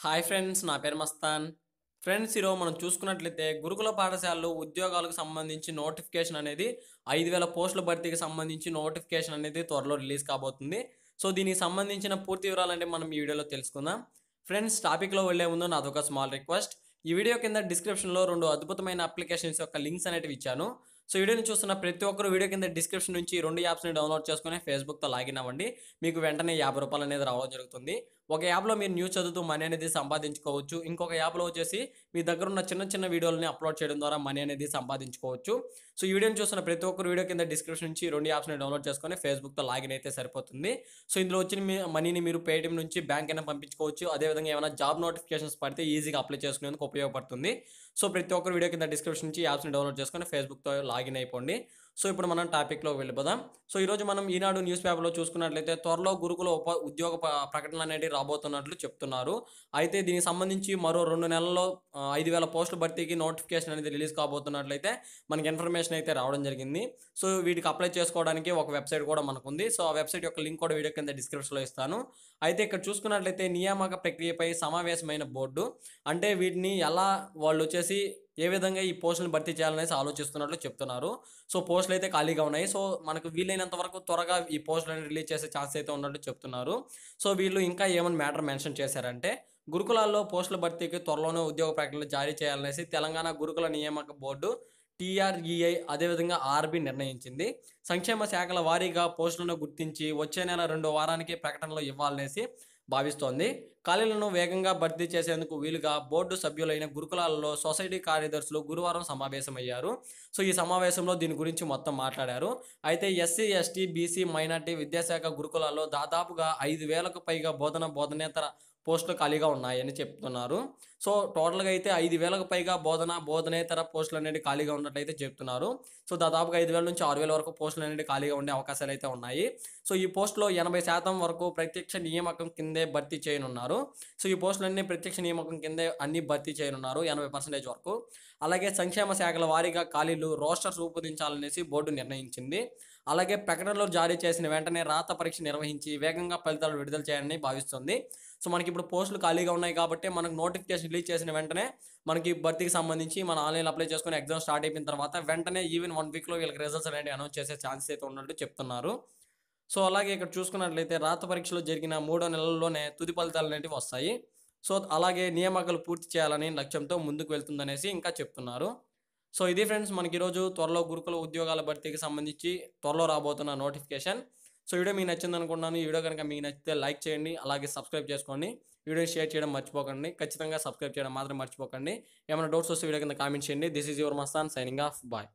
Hi friends, నా పేరు Mastan. Friends, ఈరోజు మనం చూసుకున్నట్లయితే గురుకుల పాఠశాలలో ఉద్యోగాలకు సంబంధించి నోటిఫికేషన్ అనేది 5,000 పోస్టుల భర్తీకి సంబంధించి నోటిఫికేషన్ అనేది త్వరలో రిలీజ్ కాబోతుంది. సో దీనికి సంబంధించిన పూర్తి వివరాలంటే మనం ఈ వీడియోలో తెలుసుకుందాం. ఫ్రెండ్స్, టాపిక్లో వెళ్ళే ముందు నాదొక స్మాల్ రిక్వెస్ట్. ఈ వీడియో కింద డిస్క్రిప్షన్లో 2 అద్భుతమైన అప్లికేషన్స్ యొక్క లింక్స్ అనేవి ఇచ్చాను. సో వీడియోని చూస్తున్న ప్రతి ఒక్కరు వీడియో కింద డిస్క్రిప్షన్ నుంచి 2 యాప్స్ని డౌన్లోడ్ చేసుకుని ఫేస్బుక్తో లాగిన్ అవ్వండి. మీకు వెంటనే ₹50 అనేది రావడం జరుగుతుంది. ఒక యాప్లో మీరు న్యూస్ చదువుతూ మనీ అనేది సంపాదించుకోవచ్చు. ఇంకొక యాప్లో వచ్చేసి మీ దగ్గర ఉన్న చిన్న చిన్న వీడియోలని అప్లోడ్ చేయడం ద్వారా మనీ అనేది సంపాదించుకోవచ్చు. సో ఈ వీడియోని చూస్తున్న ప్రతి ఒక్కరు వీడియో కింద డిస్క్రిప్షన్ నుంచి 2 యాప్స్ని డౌన్లోడ్ చేసుకొని ఫేస్బుక్తో లాగిన్ అయితే సరిపోతుంది. సో ఇందులో వచ్చిన మనీని మీరు పేటిఎం నుంచి బ్యాంక్ అయినా పంపించుకోవచ్చు. అదేవిధంగా ఏమైనా జాబ్ నోటిఫికేషన్స్ పడితే ఈజీగా అప్లై చేసుకునేందుకు ఉపయోగపడుతుంది. సో ప్రతి ఒక్కరు వీడియో కింద డిస్క్రిప్షన్ నుంచి యాప్స్ని డౌన్లోడ్ చేసుకొని ఫేస్బుక్తో లాగిన్ అయిపోండి. సో ఇప్పుడు మనం టాపిక్లోకి వెళ్ళిపోదాం. సో ఈరోజు మనం ఈనాడు న్యూస్ పేపర్లో చూసుకున్నట్లయితే త్వరలో గురుకుల ఉద్యోగ ప్రకటనలు అనేవి రాబోతున్నట్లు చెప్తున్నారు. అయితే దీనికి సంబంధించి మరో 2 నెలల్లో 5,000 పోస్టుల భర్తీకి నోటిఫికేషన్ అనేది రిలీజ్ కాబోతున్నట్లయితే మనకి ఇన్ఫర్మేషన్ అయితే రావడం జరిగింది. సో వీటికి అప్లై చేసుకోవడానికి ఒక వెబ్సైట్ కూడా మనకు ఉంది. సో ఆ వెబ్సైట్ యొక్క లింక్ కూడా వీడియో కింద డిస్క్రిప్షన్లో ఇస్తాను. అయితే ఇక్కడ చూసుకున్నట్లయితే నియామక ప్రక్రియపై సమావేశమైన బోర్డు, అంటే వీటిని ఎలా వాళ్ళు వచ్చేసి ఏ విధంగా ఈ పోస్టులను భర్తీ చేయాలనేసి ఆలోచిస్తున్నట్లు చెప్తున్నారు. సో పోస్టులు అయితే ఖాళీగా ఉన్నాయి. సో మనకు వీలైనంత వరకు త్వరగా ఈ పోస్టులను రిలీజ్ చేసే ఛాన్స్ అయితే ఉన్నట్టు చెప్తున్నారు. సో వీళ్ళు ఇంకా ఏమైనా మ్యాటర్ మెన్షన్ చేశారంటే, గురుకులాల్లో పోస్టుల భర్తీకి త్వరలోనే ఉద్యోగ ప్రకటనలు జారీ చేయాలనేసి తెలంగాణ గురుకుల నియామక బోర్డు TREI అదేవిధంగా ఆర్బీ నిర్ణయించింది. సంక్షేమ శాఖల వారీగా పోస్టులను గుర్తించి వచ్చే నెల 2వ వారానికి ప్రకటనలు ఇవ్వాలనేసి భావిస్తోంది. ఖాళీలను వేగంగా భర్తీ చేసేందుకు వీలుగా బోర్డు సభ్యులైన గురుకులాలలో సొసైటీ కార్యదర్శులు గురువారం సమావేశమయ్యారు. సో ఈ సమావేశంలో దీని గురించి మొత్తం మాట్లాడారు. అయితే ఎస్సీ, ఎస్టీ, బీసీ, మైనార్టీ విద్యాశాఖ గురుకులాల్లో దాదాపుగా 5,000కు పైగా బోధనేతర పోస్టులు ఖాళీగా ఉన్నాయని చెప్తున్నారు. సో టోటల్గా అయితే 5,000కు పైగా బోధనేతర పోస్టులు అనేవి ఖాళీగా ఉన్నట్లయితే చెప్తున్నారు. సో దాదాపుగా 5,000 నుంచి 6,000 వరకు పోస్టులు అనేవి ఖాళీగా ఉండే అవకాశాలు అయితే ఉన్నాయి. సో ఈ పోస్టులో 80% వరకు ప్రత్యక్ష నియామకం కిందే భర్తీ చేయనున్నారు. సో ఈ పోస్టులన్నీ ప్రత్యక్ష నియామకం కిందే అన్ని భర్తీ చేయనున్నారు 80% వరకు. అలాగే సంక్షేమ శాఖల వారీగా ఖాళీలు రోస్టర్స్ రూపొందించాలనేసి బోర్డు నిర్ణయించింది. అలాగే ప్రకటనలు జారీ చేసిన వెంటనే రాత పరీక్ష నిర్వహించి వేగంగా ఫలితాలు విడుదల చేయాలని భావిస్తుంది. సో మనకి ఇప్పుడు పోస్టులు ఖాళీగా ఉన్నాయి కాబట్టి మనకు నోటిఫికేషన్ రిలీజ్ చేసిన వెంటనే మనకి భర్తీకి సంబంధించి మన ఆన్లైన్ అప్లై చేసుకుని ఎగ్జామ్ స్టార్ట్ అయిపోయిన తర్వాత వెంటనే ఈవెన్ 1 వీక్లో వీళ్ళకి రిజల్ట్స్ అనేవి అనౌన్స్ చేసే ఛాన్సెస్ అయితే ఉన్నట్టు చెప్తున్నారు. సో అలాగే ఇక్కడ చూసుకున్నట్లయితే రాత పరీక్షలో జరిగిన 3 నెలల్లోనే తుది ఫలితాలు అనేవి వస్తాయి. సో అలాగే నియామకాలు పూర్తి చేయాలని లక్ష్యంతో ముందుకు వెళ్తుందనేసి ఇంకా చెప్తున్నారు. సో ఇది ఫ్రెండ్స్, మనకి ఈరోజు త్వరలో గురుకుల ఉద్యోగాల భర్తీకి సంబంధించి త్వరలో రాబోతున్న నోటిఫికేషన్. సో వీడియో మీకు నచ్చింది అనుకుంటున్నాను. ఈ వీడియో కనుక మీకు నచ్చితే లైక్ చేయండి, అలాగే సబ్స్క్రైబ్ చేసుకోండి. వీడియోని షేర్ చేయడం మర్చిపోకండి. ఖచ్చితంగా సబ్స్క్రైబ్ చేయడం మాత్రం మర్చిపోకండి. ఏమైనా డౌట్స్ వస్తే వీడియో కింద కామెంట్ చేయండి. This is your Mastan signing off. Bye.